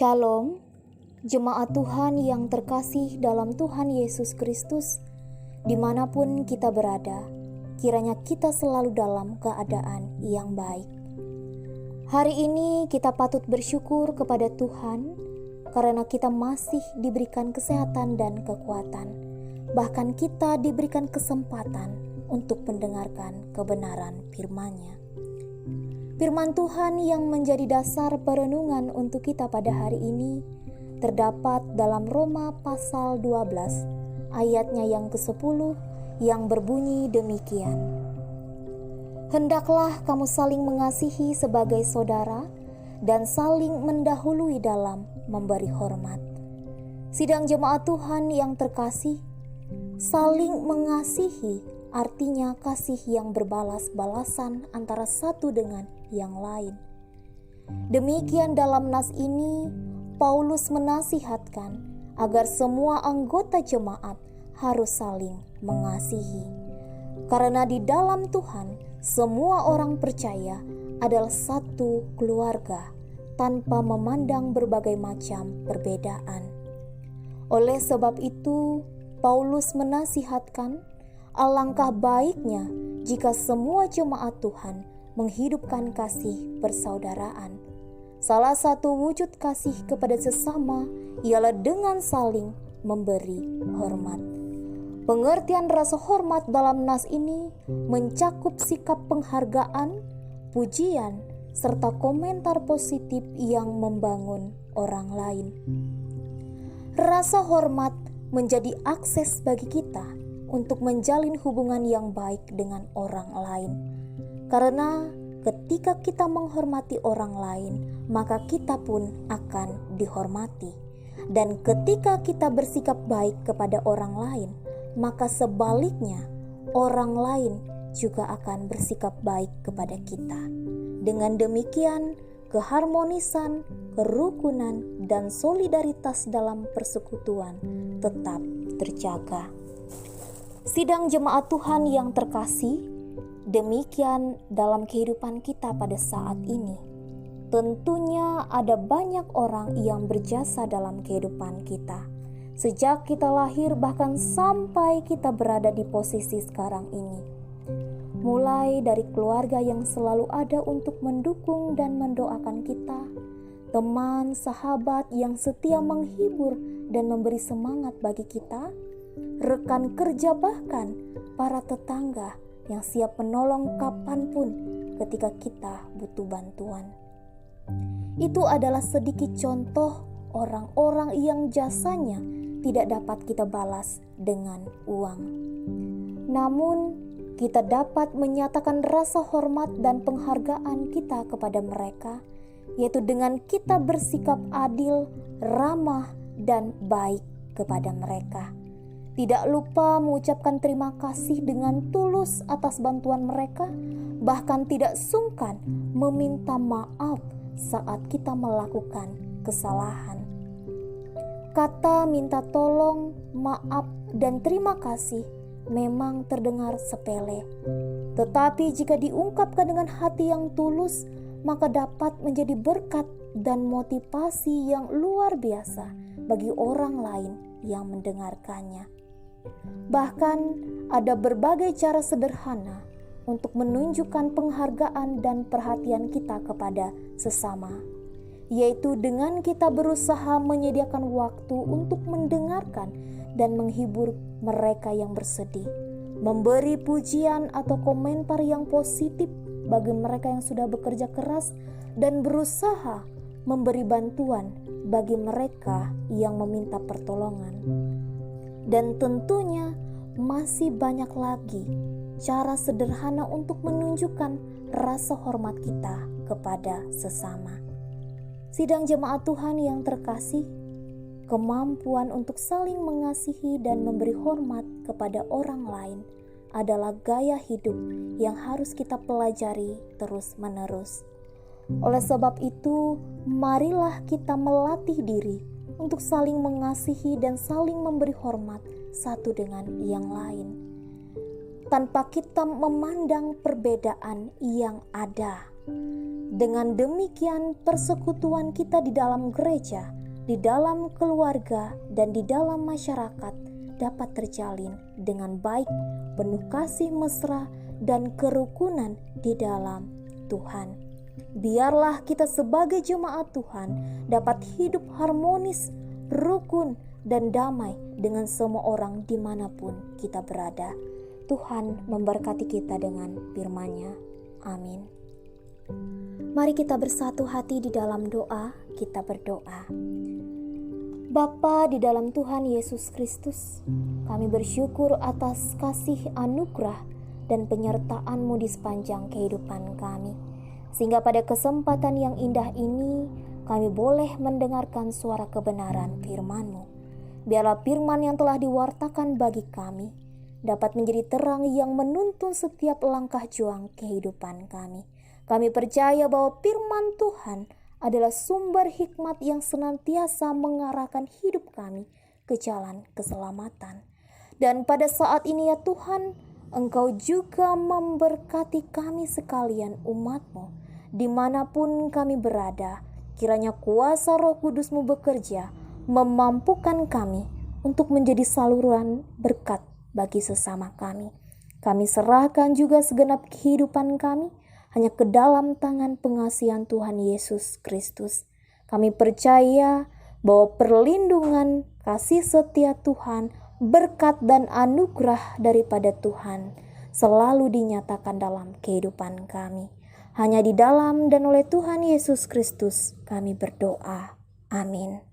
Shalom, jemaat Tuhan yang terkasih dalam Tuhan Yesus Kristus, dimanapun kita berada, kiranya kita selalu dalam keadaan yang baik. Hari ini kita patut bersyukur kepada Tuhan karena kita masih diberikan kesehatan dan kekuatan. Bahkan kita diberikan kesempatan untuk mendengarkan kebenaran firman-Nya. Firman Tuhan yang menjadi dasar perenungan untuk kita pada hari ini terdapat dalam Roma pasal 12 ayatnya yang ke-10 yang berbunyi demikian. Hendaklah kamu saling mengasihi sebagai saudara dan saling mendahului dalam memberi hormat. Sidang jemaat Tuhan yang terkasih, saling mengasihi artinya kasih yang berbalas-balasan antara satu dengan yang lain. Demikian dalam nas ini, Paulus menasihatkan agar semua anggota jemaat harus saling mengasihi. Karena di dalam Tuhan, semua orang percaya adalah satu keluarga tanpa memandang berbagai macam perbedaan. Oleh sebab itu, Paulus menasihatkan alangkah baiknya jika semua jemaat Tuhan menghidupkan kasih persaudaraan. Salah satu wujud kasih kepada sesama ialah dengan saling memberi hormat. Pengertian rasa hormat dalam nas ini mencakup sikap penghargaan, pujian, serta komentar positif yang membangun orang lain. Rasa hormat menjadi akses bagi kita untuk menjalin hubungan yang baik dengan orang lain. Karena ketika kita menghormati orang lain, maka kita pun akan dihormati. Dan ketika kita bersikap baik kepada orang lain, maka sebaliknya orang lain juga akan bersikap baik kepada kita. Dengan demikian, keharmonisan, kerukunan, dan solidaritas dalam persekutuan tetap terjaga. Sidang jemaat Tuhan yang terkasih, demikian dalam kehidupan kita pada saat ini. Tentunya ada banyak orang yang berjasa dalam kehidupan kita. Sejak kita lahir bahkan sampai kita berada di posisi sekarang ini. Mulai dari keluarga yang selalu ada untuk mendukung dan mendoakan kita, teman, sahabat yang setia menghibur dan memberi semangat bagi kita, rekan kerja bahkan para tetangga yang siap menolong kapanpun ketika kita butuh bantuan. Itu adalah sedikit contoh orang-orang yang jasanya tidak dapat kita balas dengan uang. Namun, kita dapat menyatakan rasa hormat dan penghargaan kita kepada mereka, yaitu dengan kita bersikap adil, ramah, dan baik kepada mereka. Tidak lupa mengucapkan terima kasih dengan tulus atas bantuan mereka, bahkan tidak sungkan meminta maaf saat kita melakukan kesalahan. Kata minta tolong, maaf, dan terima kasih memang terdengar sepele. Tetapi jika diungkapkan dengan hati yang tulus, maka dapat menjadi berkat dan motivasi yang luar biasa bagi orang lain yang mendengarkannya. Bahkan ada berbagai cara sederhana untuk menunjukkan penghargaan dan perhatian kita kepada sesama, yaitu dengan kita berusaha menyediakan waktu untuk mendengarkan dan menghibur mereka yang bersedih, memberi pujian atau komentar yang positif bagi mereka yang sudah bekerja keras, dan berusaha memberi bantuan bagi mereka yang meminta pertolongan. Dan tentunya masih banyak lagi cara sederhana untuk menunjukkan rasa hormat kita kepada sesama. Sidang jemaat Tuhan yang terkasih, kemampuan untuk saling mengasihi dan memberi hormat kepada orang lain adalah gaya hidup yang harus kita pelajari terus-menerus. Oleh sebab itu, marilah kita melatih diri untuk saling mengasihi dan saling memberi hormat satu dengan yang lain, tanpa kita memandang perbedaan yang ada. Dengan demikian, persekutuan kita di dalam gereja, di dalam keluarga, dan di dalam masyarakat dapat terjalin dengan baik, penuh kasih mesra dan kerukunan di dalam Tuhan. Biarlah kita sebagai jemaat Tuhan dapat hidup harmonis, rukun, dan damai dengan semua orang dimanapun kita berada. Tuhan memberkati kita dengan firman-Nya. Amin. Mari kita bersatu hati di dalam doa. Kita berdoa. Bapa di dalam Tuhan Yesus Kristus, kami bersyukur atas kasih anugerah dan penyertaan-Mu di sepanjang kehidupan kami. Sehingga pada kesempatan yang indah ini, kami boleh mendengarkan suara kebenaran firman-Mu. Biarlah firman yang telah diwartakan bagi kami dapat menjadi terang yang menuntun setiap langkah juang kehidupan kami. Kami percaya bahwa firman Tuhan adalah sumber hikmat yang senantiasa mengarahkan hidup kami ke jalan keselamatan. Dan pada saat ini ya Tuhan, Engkau juga memberkati kami sekalian umat-Mu. Dimanapun kami berada, kiranya kuasa Roh Kudus-Mu bekerja, memampukan kami untuk menjadi saluran berkat bagi sesama kami. Kami serahkan juga segenap kehidupan kami hanya ke dalam tangan pengasihan Tuhan Yesus Kristus. Kami percaya bahwa perlindungan, kasih setia Tuhan, berkat dan anugerah daripada Tuhan selalu dinyatakan dalam kehidupan kami. Hanya di dalam dan oleh Tuhan Yesus Kristus kami berdoa. Amin.